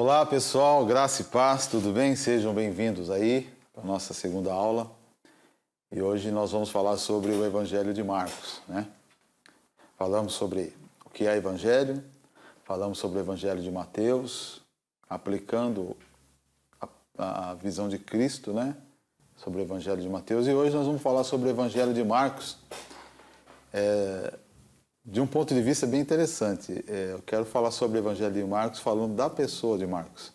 Olá pessoal, graça e paz, tudo bem? Sejam bem-vindos aí para a nossa segunda aula. E hoje nós vamos falar sobre o Evangelho de Marcos, né? Falamos sobre o que é Evangelho, falamos sobre o Evangelho de Mateus, aplicando a visão de Cristo, né? Sobre o Evangelho de Mateus. E hoje nós vamos falar sobre o Evangelho de Marcos, de um ponto de vista bem interessante. Eu quero falar sobre o Evangelho de Marcos falando da pessoa de Marcos,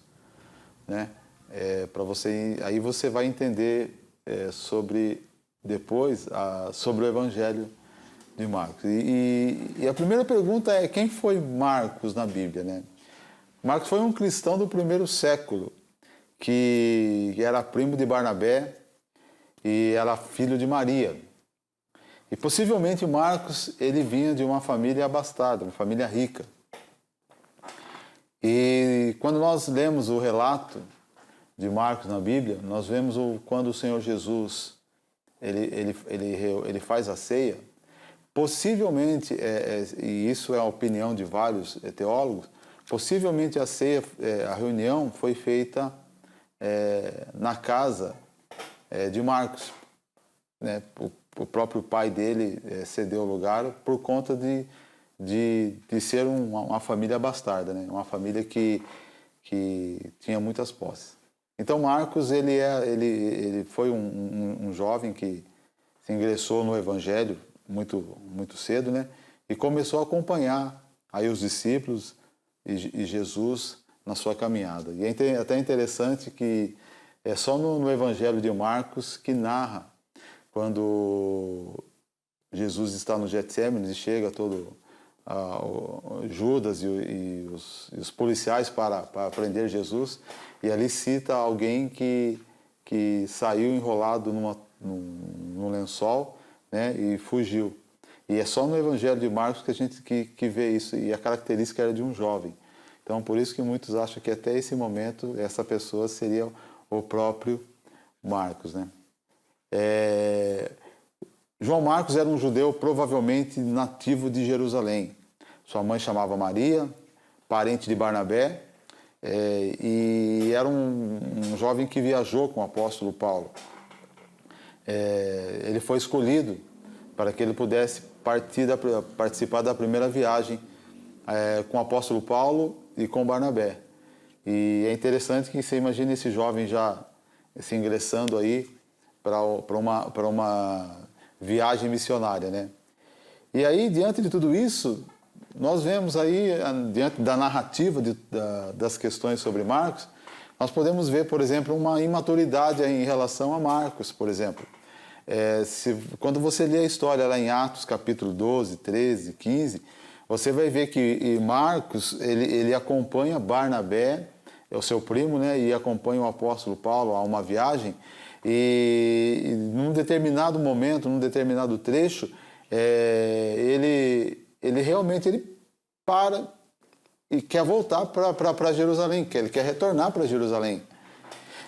né? Para você, aí você vai entender sobre o Evangelho de Marcos. E a primeira pergunta é: quem foi Marcos na Bíblia, né? Marcos foi um cristão do primeiro século que era primo de Barnabé e era filho de Maria. E possivelmente Marcos, ele vinha de uma família abastada, uma família rica. E quando nós lemos o relato de Marcos na Bíblia, nós vemos quando o Senhor Jesus ele faz a ceia. Possivelmente, e isso é a opinião de vários teólogos, possivelmente a ceia, a reunião foi feita na casa de Marcos, né? O próprio pai dele cedeu o lugar por conta de ser uma família bastarda, né? Uma família que tinha muitas posses. Então Marcos ele foi um jovem que se ingressou no Evangelho muito cedo, né? E começou a acompanhar aí os discípulos e Jesus na sua caminhada. E é até interessante que é só no Evangelho de Marcos que narra quando Jesus está no Getsêmenes e chega Judas e os policiais para prender Jesus, e ali cita alguém que saiu enrolado num lençol, né, e fugiu. E é só no Evangelho de Marcos que a gente que vê isso, e a característica era de um jovem. Então, por isso que muitos acham que até esse momento essa pessoa seria o próprio Marcos, né? João Marcos era um judeu provavelmente nativo de Jerusalém. Sua mãe chamava Maria, parente de Barnabé, e era um jovem que viajou com o apóstolo Paulo. Ele foi escolhido para que ele pudesse participar da primeira viagem com o apóstolo Paulo e com Barnabé. E é interessante que você imagine esse jovem já se ingressando aí para uma viagem missionária, né? E aí, diante de tudo isso, nós vemos aí, diante da narrativa das questões sobre Marcos, nós podemos ver, por exemplo, uma imaturidade em relação a Marcos, por exemplo. Quando você lê a história lá em Atos, capítulo 12, 13, 15, você vai ver que Marcos, ele acompanha Barnabé, é o seu primo, né? E acompanha o apóstolo Paulo a uma viagem. E num determinado momento, num determinado trecho, ele realmente para e quer voltar para Jerusalém, ele quer retornar para Jerusalém.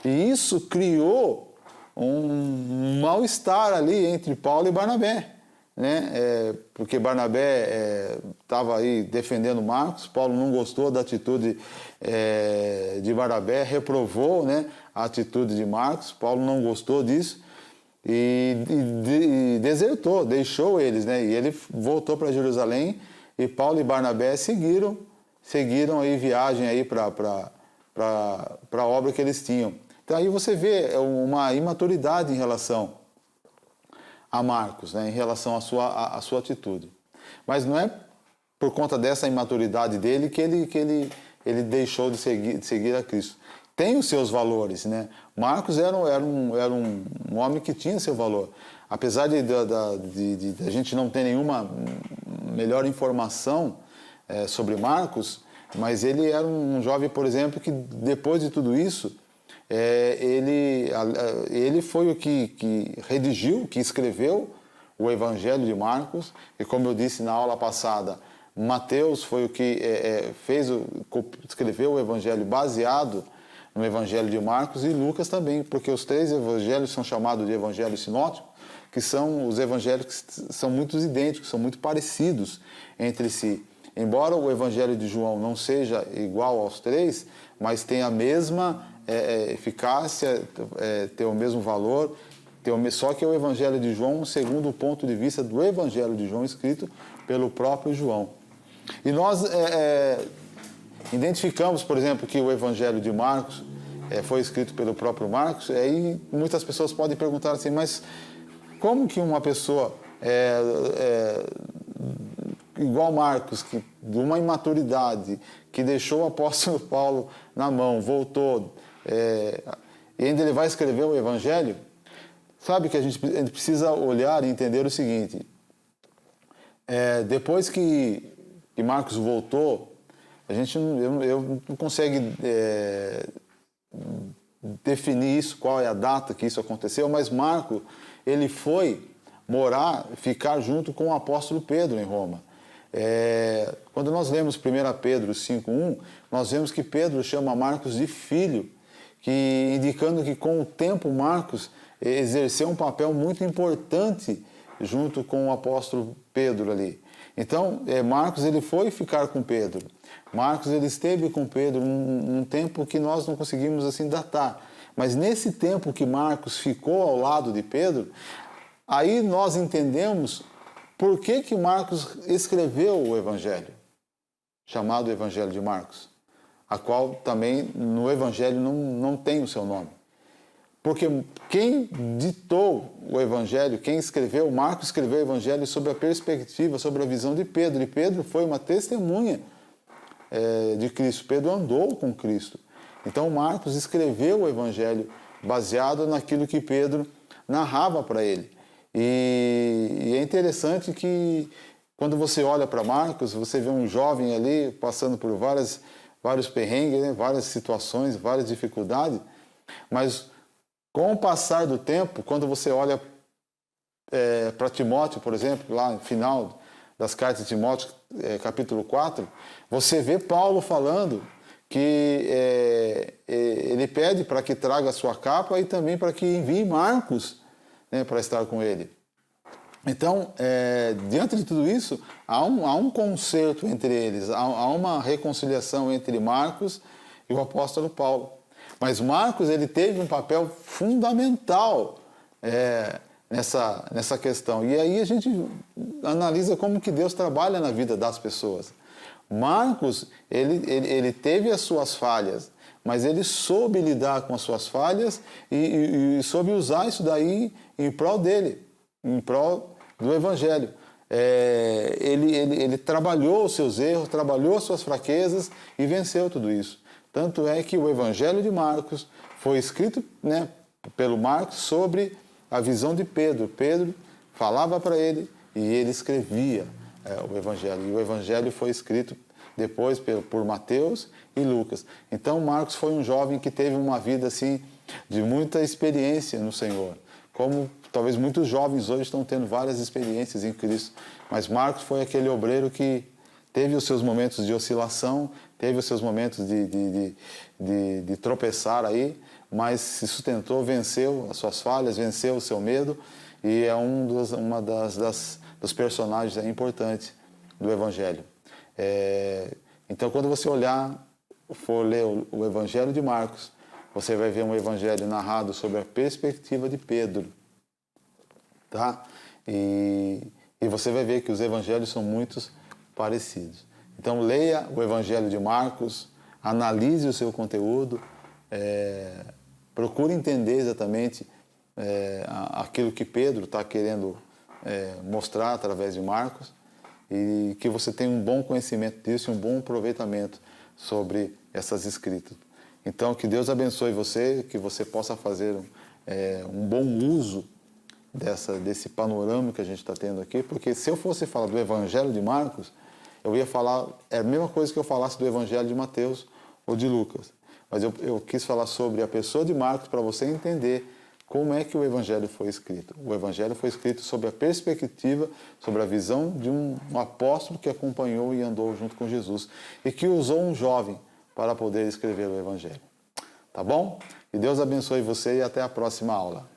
E isso criou um mal-estar ali entre Paulo e Barnabé, né? Porque Barnabé estava aí defendendo Marcos, Paulo não gostou da atitude de Barnabé, reprovou, né, a atitude de Marcos, Paulo não gostou disso e desertou, deixou eles, né? E ele voltou para Jerusalém e Paulo e Barnabé seguiram aí viagem aí para a obra que eles tinham. Então aí você vê uma imaturidade em relação a Marcos, né, em relação à sua atitude. Mas não é por conta dessa imaturidade dele que ele deixou de seguir a Cristo. Tem os seus valores, né? Marcos era um homem que tinha seu valor. Apesar de a gente não ter nenhuma melhor informação sobre Marcos, mas ele era um jovem, por exemplo, que depois de tudo isso, ele foi o que redigiu, que escreveu o Evangelho de Marcos, e como eu disse na aula passada, Mateus foi o que escreveu o Evangelho baseado no Evangelho de Marcos, e Lucas também, porque os três evangelhos são chamados de evangelhos sinóticos, que são os evangelhos que são muito idênticos, são muito parecidos entre si. Embora o Evangelho de João não seja igual aos três, mas tem a mesma eficácia, tem o mesmo valor, só que é o Evangelho de João segundo o ponto de vista do Evangelho de João escrito pelo próprio João. E nós identificamos, por exemplo, que o Evangelho de Marcos foi escrito pelo próprio Marcos, e aí muitas pessoas podem perguntar assim, mas como que uma pessoa igual Marcos, que de uma imaturidade, que deixou o apóstolo Paulo na mão, voltou, e ainda ele vai escrever o Evangelho? Sabe que a gente precisa olhar e entender o seguinte, depois que Marcos voltou, a gente não consegue definir isso, qual é a data que isso aconteceu, mas Marcos, ele foi ficar junto com o apóstolo Pedro em Roma. Quando nós lemos 1 Pedro 5:1, nós vemos que Pedro chama Marcos de filho, indicando que com o tempo Marcos exerceu um papel muito importante junto com o apóstolo Pedro ali. Então, Marcos ele foi ficar com Pedro. Marcos ele esteve com Pedro um tempo que nós não conseguimos assim datar. Mas nesse tempo que Marcos ficou ao lado de Pedro, aí nós entendemos por que Marcos escreveu o Evangelho, chamado Evangelho de Marcos, a qual também no Evangelho não tem o seu nome. Porque quem ditou o Evangelho, quem escreveu, Marcos escreveu o Evangelho sob a perspectiva, sobre a visão de Pedro. E Pedro foi uma testemunha de Cristo. Pedro andou com Cristo. Então Marcos escreveu o Evangelho baseado naquilo que Pedro narrava para ele. E é interessante que quando você olha para Marcos, você vê um jovem ali passando por vários perrengues, né? Várias situações, várias dificuldades, mas com o passar do tempo, quando você olha para Timóteo, por exemplo, lá no final das cartas de Timóteo, capítulo 4, você vê Paulo falando que ele pede para que traga a sua capa e também para que envie Marcos, né, para estar com ele. Então, diante de tudo isso, há um concerto entre eles, há uma reconciliação entre Marcos e o apóstolo Paulo. Mas Marcos ele teve um papel fundamental nessa questão. E aí a gente analisa como que Deus trabalha na vida das pessoas. Marcos, ele teve as suas falhas, mas ele soube lidar com as suas falhas e soube usar isso daí em prol dele, em prol do Evangelho. Ele trabalhou os seus erros, trabalhou as suas fraquezas e venceu tudo isso. Tanto é que o Evangelho de Marcos foi escrito, né, pelo Marcos sobre a visão de Pedro. Pedro falava para ele e ele escrevia o Evangelho. E o Evangelho foi escrito depois por Mateus e Lucas. Então Marcos foi um jovem que teve uma vida assim, de muita experiência no Senhor. Como talvez muitos jovens hoje estão tendo várias experiências em Cristo. Mas Marcos foi aquele obreiro que teve os seus momentos de oscilação, teve os seus momentos de tropeçar aí, mas se sustentou, venceu as suas falhas, venceu o seu medo e é uma dos personagens importantes do Evangelho. Então, quando você for ler o Evangelho de Marcos, você vai ver um Evangelho narrado sobre a perspectiva de Pedro, tá? E você vai ver que os Evangelhos são muito parecidos. Então, leia o Evangelho de Marcos, analise o seu conteúdo, procure entender exatamente aquilo que Pedro está querendo mostrar através de Marcos e que você tenha um bom conhecimento disso e um bom aproveitamento sobre essas escritas. Então, que Deus abençoe você, que você possa fazer um bom uso desse panorama que a gente está tendo aqui, porque se eu fosse falar do Evangelho de Marcos, eu ia falar a mesma coisa que eu falasse do Evangelho de Mateus ou de Lucas. Mas eu quis falar sobre a pessoa de Marcos para você entender como é que o Evangelho foi escrito. O Evangelho foi escrito sob a perspectiva, sobre a visão de um apóstolo que acompanhou e andou junto com Jesus e que usou um jovem para poder escrever o Evangelho. Tá bom? Que Deus abençoe você e até a próxima aula.